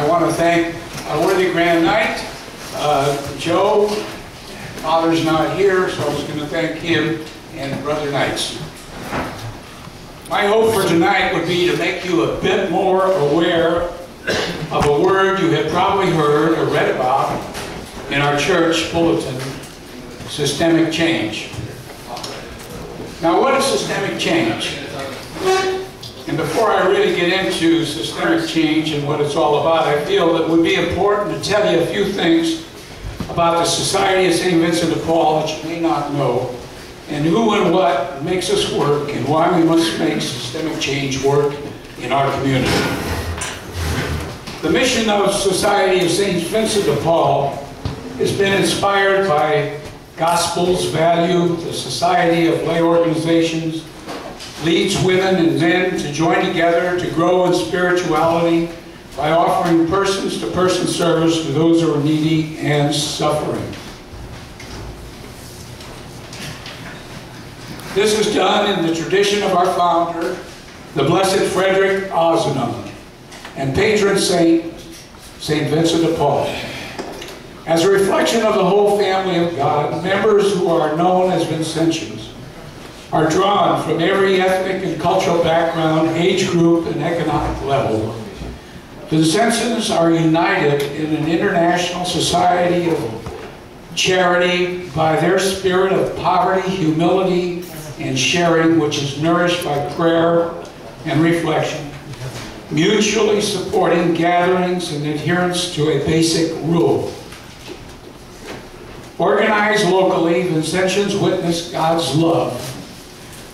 I want to thank our worthy Grand Knight, Joe. Father's not here, so I was going to thank him and Brother Knights. My hope for tonight would be to make you a bit more aware of a word you have probably heard or read about in our church bulletin, systemic change. Now, what is systemic change? And before I really get into systemic change and what it's all about, I feel it would be important to tell you a few things about the Society of St. Vincent de Paul that you may not know, and who and what makes us work, and why we must make systemic change work in our community. The mission of Society of St. Vincent de Paul has been inspired by Gospel's value. The Society of Lay Organizations leads women and men to join together to grow in spirituality by offering person-to-person service to those who are needy and suffering. This is done in the tradition of our founder, the Blessed Frederick Ozanam, and patron saint, St. Vincent de Paul. As a reflection of the whole family of God, members who are known as Vincentians are drawn from every ethnic and cultural background, age group, and economic level. Vincentians are united in an international society of charity by their spirit of poverty, humility, and sharing, which is nourished by prayer and reflection, mutually supporting gatherings and adherence to a basic rule. Organized locally, Vincentians witness God's love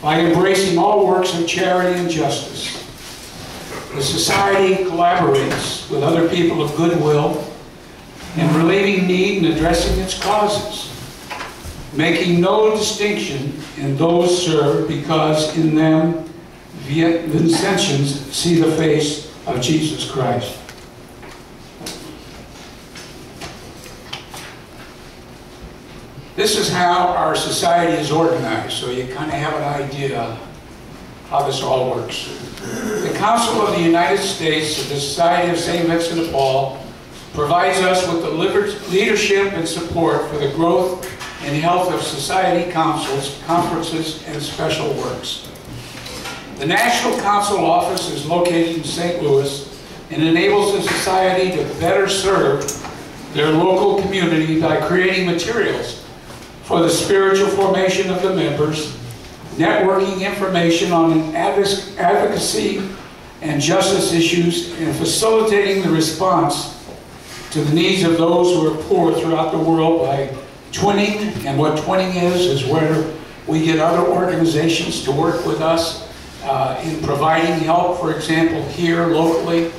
by embracing all works of charity and justice. The society collaborates with other people of goodwill in relieving need and addressing its causes, making no distinction in those served, because in them Vincentians see the face of Jesus Christ. This is how our society is organized, so you kind of have an idea how this all works. The Council of the United States of the Society of St. Vincent de Paul provides us with the leadership and support for the growth and health of society councils, conferences, and special works. The National Council Office is located in St. Louis and enables the society to better serve their local community by creating materials for the spiritual formation of the members, networking information on advocacy and justice issues, and facilitating the response to the needs of those who are poor throughout the world by twinning. And what twinning is where we get other organizations to work with us in providing help. For example, here locally,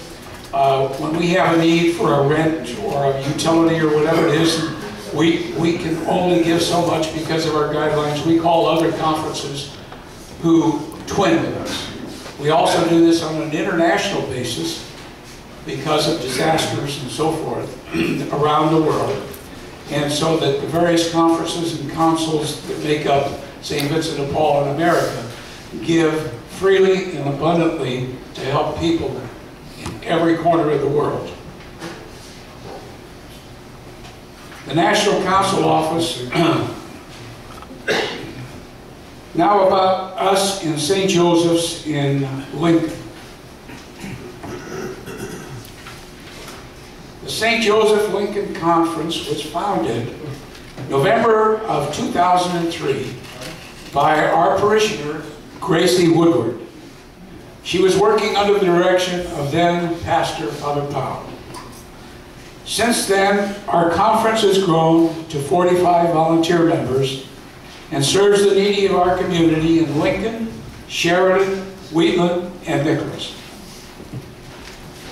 when we have a need for a rent or a utility or whatever it is, we can only give so much because of our guidelines. We call other conferences who twin with us. We also do this on an international basis because of disasters and so forth around the world. And so that the various conferences and councils that make up St. Vincent de Paul in America give freely and abundantly to help people in every corner of the world. The National Council Office, now about us in St. Joseph's in Lincoln. The St. Joseph Lincoln Conference was founded November of 2003 by our parishioner, Gracie Woodward. She was working under the direction of then Pastor Father Powell. Since then, our conference has grown to 45 volunteer members and serves the needy of our community in Lincoln, Sheridan, Wheatland, and Nicholas.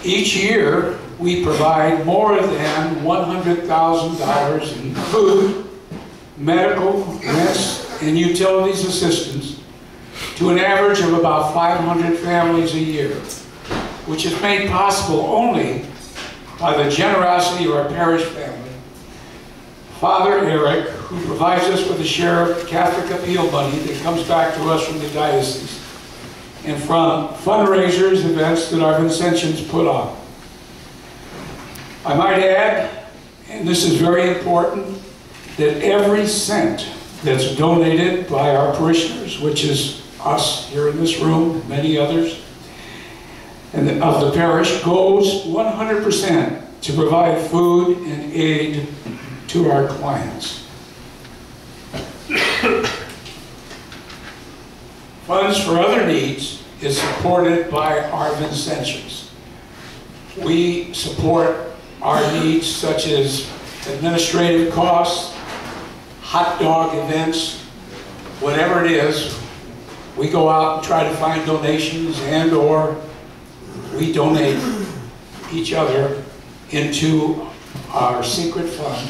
Each year, we provide more than $100,000 in food, medical, rents, and utilities assistance to an average of about 500 families a year, which is made possible only by the generosity of our parish family. Father Eric, who provides us with a share of Catholic appeal money that comes back to us from the diocese, and from fundraisers, events that our Vincentians put on. I might add, and this is very important, that every cent that's donated by our parishioners, which is us here in this room, many others, and of the parish, goes 100% to provide food and aid to our clients. Funds for other needs is supported by our Vincentians. We support our needs such as administrative costs, hot dog events, whatever it is. We go out and try to find donations, and or we donate each other into our secret fund,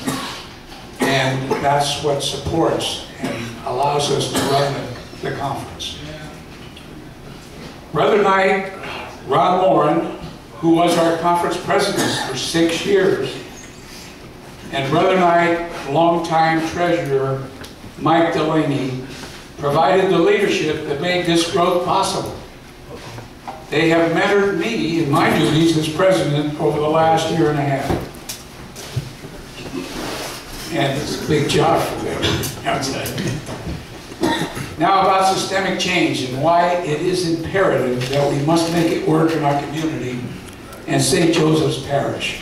and that's what supports and allows us to run the conference. Brother Knight, Ron Moran, who was our conference president for 6 years, and Brother Knight, longtime treasurer, Mike Delaney, provided the leadership that made this growth possible. They have mentored me in my duties as president over the last year and a half. And it's a big job for them outside. Now about systemic change and why it is imperative that we must make it work in our community and St. Joseph's Parish.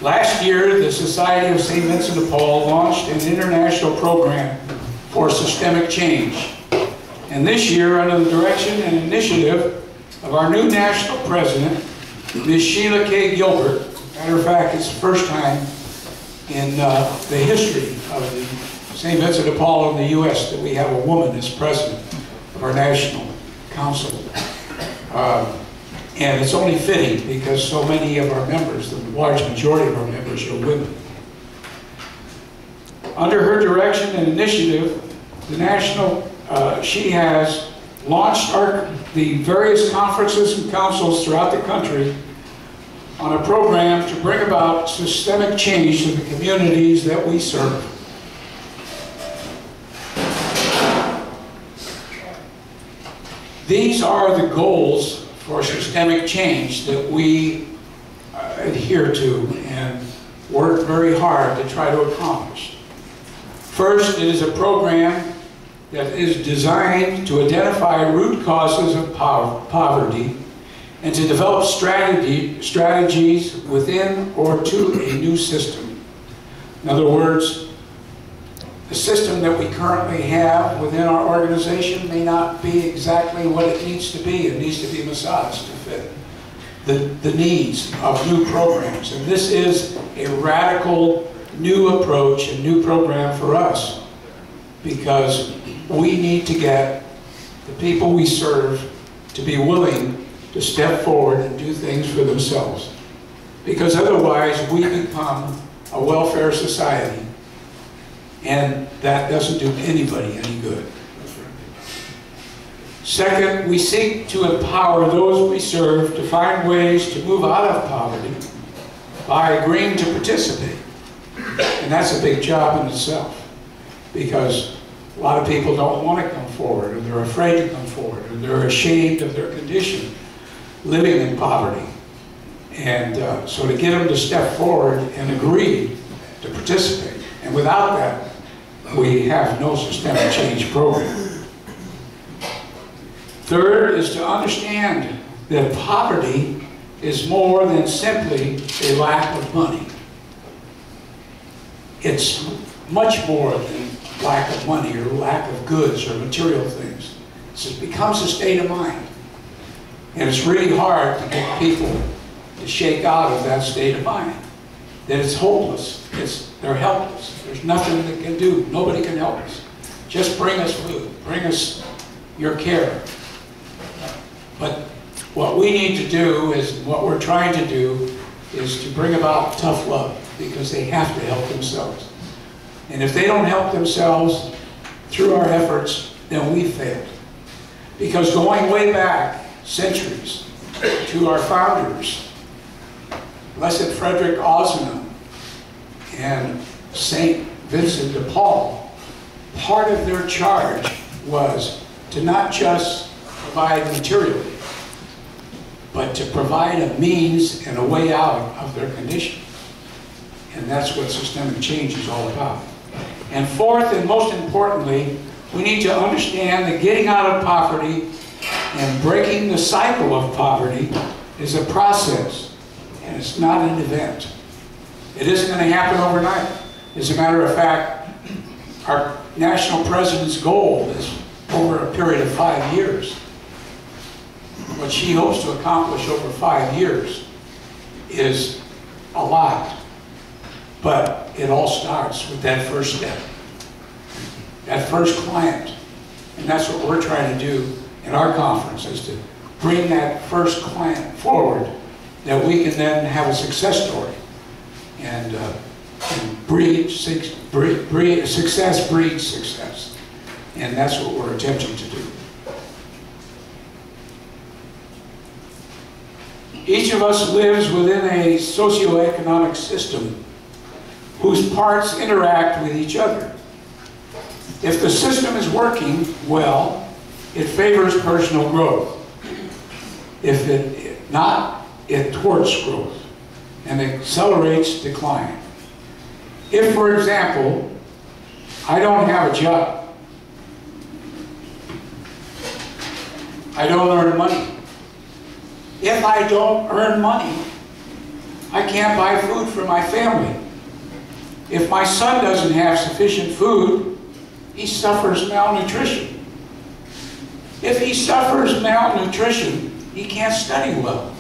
Last year, the Society of St. Vincent de Paul launched an international program for systemic change. And this year, under the direction and initiative of our new national president, Ms. Sheila K. Gilbert, matter of fact, it's the first time in the history of the St. Vincent de Paul in the U.S. that we have a woman as president of our national council. And it's only fitting because so many of our members, the large majority of our members, are women. Under her direction and initiative, the national, she has launched the various conferences and councils throughout the country on a program to bring about systemic change in the communities that we serve. These are the goals for systemic change that we adhere to and work very hard to try to accomplish. First, it is a program that is designed to identify root causes of poverty and to develop strategies within or to a new system. In other words, the system that we currently have within our organization may not be exactly what it needs to be. It needs to be massaged to fit the needs of new programs. And this is a radical new approach and new program for us because we need to get the people we serve to be willing to step forward and do things for themselves. Because otherwise we become a welfare society, and that doesn't do anybody any good. Second, we seek to empower those we serve to find ways to move out of poverty by agreeing to participate. And that's a big job in itself, because a lot of people don't want to come forward, or they're afraid to come forward, or they're ashamed of their condition living in poverty. And so to get them to step forward and agree to participate. And without that, we have no systemic change program. Third is to understand that poverty is more than simply a lack of money. It's much more than lack of money or lack of goods or material things. It becomes a state of mind. And it's really hard to get people to shake out of that state of mind. That it's hopeless. They're helpless. There's nothing they can do. Nobody can help us. Just bring us food. Bring us your care. But what we need to do is, what we're trying to do, is to bring about tough love, because they have to help themselves. And if they don't help themselves through our efforts, then we failed. Because going way back, centuries, to our founders, Blessed Frederick Ozanam and St. Vincent de Paul, part of their charge was to not just provide materially, but to provide a means and a way out of their condition. And that's what systemic change is all about. And fourth, and most importantly, we need to understand that getting out of poverty and breaking the cycle of poverty is a process, and it's not an event. It isn't going to happen overnight. As a matter of fact, our national president's goal is over a period of 5 years. What she hopes to accomplish over 5 years is a lot. But it all starts with that first step, that first client. And that's what we're trying to do in our conference, is to bring that first client forward, that we can then have a success story. And success breeds success. And that's what we're attempting to do. Each of us lives within a socioeconomic system whose parts interact with each other. If the system is working well, it favors personal growth. If it not, it thwarts growth and accelerates decline. If, for example, I don't have a job, I don't earn money. If I don't earn money, I can't buy food for my family. If my son doesn't have sufficient food, he suffers malnutrition. If he suffers malnutrition, he can't study well.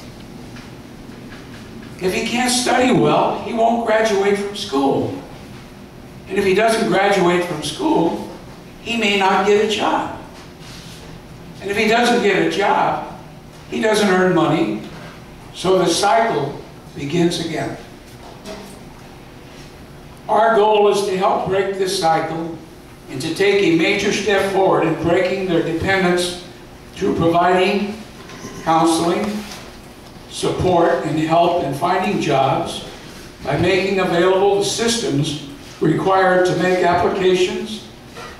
If he can't study well, he won't graduate from school. And if he doesn't graduate from school, he may not get a job. And if he doesn't get a job, he doesn't earn money, so the cycle begins again. Our goal is to help break this cycle and to take a major step forward in breaking their dependence through providing counseling, support, and help in finding jobs, by making available the systems required to make applications,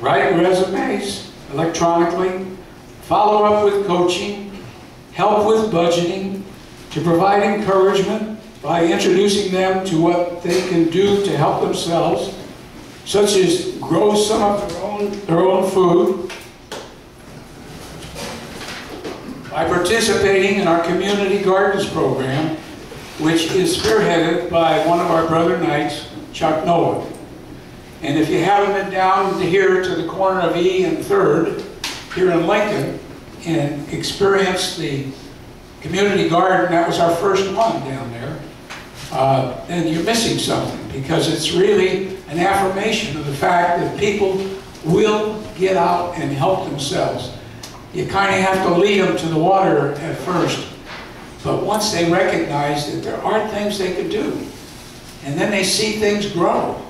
write resumes electronically, follow up with coaching, help with budgeting, to provide encouragement by introducing them to what they can do to help themselves, such as grow some of their own food, by participating in our Community Gardens program, which is spearheaded by one of our brother knights, Chuck Noah. And if you haven't been down here to the corner of E and 3rd, here in Lincoln, and experienced the community garden, that was our first one down there, then you're missing something, because it's really an affirmation of the fact that people will get out and help themselves. You kind of have to lead them to the water at first, but once they recognize that there are things they can do, and then they see things grow,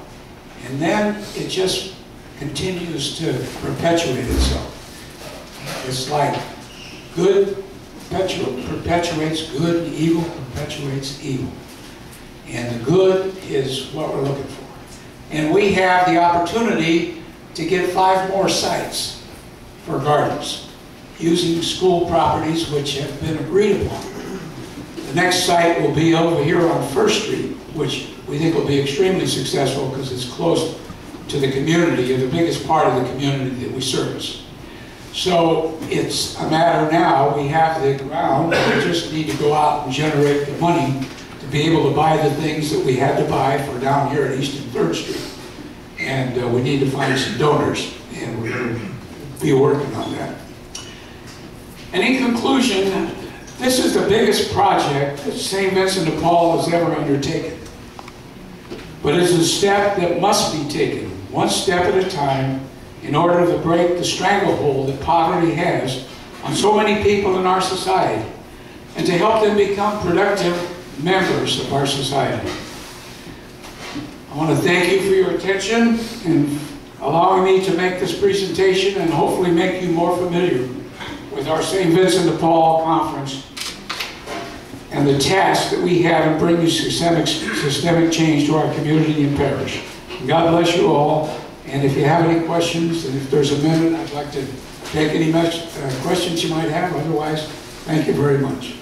and then it just continues to perpetuate itself. It's like good perpetuates good, and evil perpetuates evil. And the good is what we're looking for. And we have the opportunity to get 5 more sites for gardens using school properties which have been agreed upon. The next site will be over here on 1st Street, which we think will be extremely successful because it's close to the community, or the biggest part of the community that we service. So it's a matter now, we have the ground, we just need to go out and generate the money to be able to buy the things that we had to buy for down here at East and 3rd Street. And we need to find some donors, and we're going to be working on that. And in conclusion, this is the biggest project that St. Vincent de Paul has ever undertaken. But it's a step that must be taken, one step at a time, in order to break the stranglehold that poverty has on so many people in our society, and to help them become productive members of our society. I want to thank you for your attention and allowing me to make this presentation, and hopefully make you more familiar with our St. Vincent de Paul Conference and the task that we have in bringing systemic change to our community and parish. God bless you all. And if you have any questions, and if there's a minute, I'd like to take any questions you might have. Otherwise, thank you very much.